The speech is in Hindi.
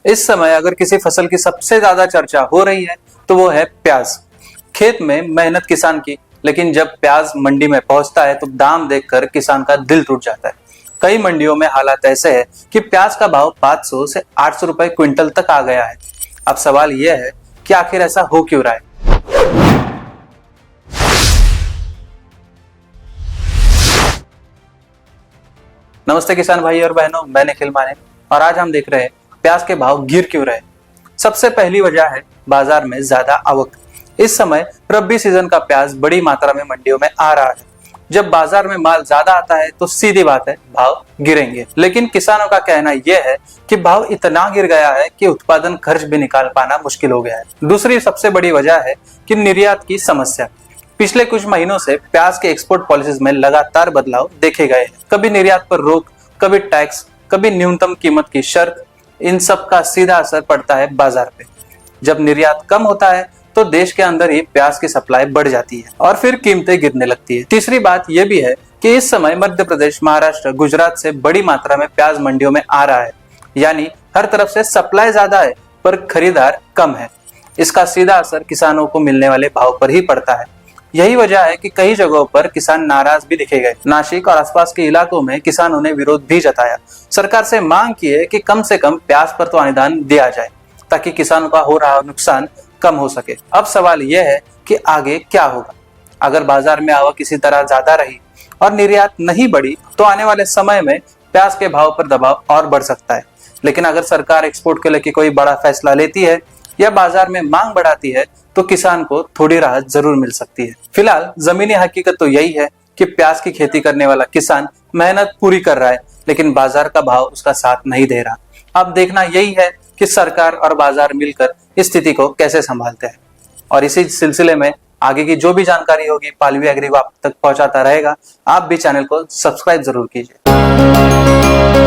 इस समय अगर किसी फसल की सबसे ज्यादा चर्चा हो रही है तो वो है प्याज। खेत में मेहनत किसान की, लेकिन जब प्याज मंडी में पहुंचता है तो दाम देखकर किसान का दिल टूट जाता है। कई मंडियों में हालात ऐसे है कि प्याज का भाव 500 से 800 रुपए क्विंटल तक आ गया है। अब सवाल यह है कि आखिर ऐसा हो क्यों रहा है। नमस्ते किसान भाई और बहनों, मैं निखिल माने और आज हम देख रहे हैं प्याज के भाव गिर क्यों रहे। सबसे पहली वजह है बाजार में ज्यादा आवक। इस समय रबी सीजन का प्याज बड़ी मात्रा में मंडियों में आ रहा है। जब बाजार में माल ज्यादा आता है तो सीधी बात है भाव गिरेंगे, लेकिन किसानों का कहना यह है कि भाव इतना गिर गया है कि उत्पादन खर्च भी निकाल पाना मुश्किल हो गया है। दूसरी सबसे बड़ी वजह है कि निर्यात की समस्या। पिछले कुछ महीनों से प्याज के एक्सपोर्ट पॉलिसीज में लगातार बदलाव देखे गए हैं। कभी निर्यात पर रोक, कभी टैक्स, कभी न्यूनतम कीमत की शर्त। इन सब का सीधा असर पड़ता है बाजार पे। जब निर्यात कम होता है तो देश के अंदर ही प्याज की सप्लाई बढ़ जाती है और फिर कीमतें गिरने लगती है। तीसरी बात यह भी है कि इस समय मध्य प्रदेश, महाराष्ट्र, गुजरात से बड़ी मात्रा में प्याज मंडियों में आ रहा है। यानी हर तरफ से सप्लाई ज्यादा है पर खरीदार कम है। इसका सीधा असर किसानों को मिलने वाले भाव पर ही पड़ता है। यही वजह है कि कई जगहों पर किसान नाराज भी दिखे गए। नासिक और आसपास के इलाकों में किसानों ने विरोध भी जताया। सरकार से मांग की है कि कम से कम प्याज पर तो अनुदान दिया जाए ताकि किसानों का हो रहा नुकसान कम हो सके। अब सवाल यह है कि आगे क्या होगा। अगर बाजार में आवक किसी तरह ज्यादा रही और निर्यात नहीं बढ़ी तो आने वाले समय में प्याज के भाव पर दबाव और बढ़ सकता है। लेकिन अगर सरकार एक्सपोर्ट के लेकर कोई बड़ा फैसला लेती है या बाजार में मांग बढ़ाती है तो किसान को थोड़ी राहत जरूर मिल सकती है। फिलहाल जमीनी हकीकत तो यही है कि प्याज की खेती करने वाला किसान मेहनत पूरी कर रहा है, लेकिन बाजार का भाव उसका साथ नहीं दे रहा। अब देखना यही है कि सरकार और बाजार मिलकर इस स्थिति को कैसे संभालते हैं। और इसी सिलसिले में आगे की जो भी जानकारी होगी पालवी एग्री को आप तक पहुंचाता रहेगा। आप भी चैनल को सब्सक्राइब जरूर कीजिए।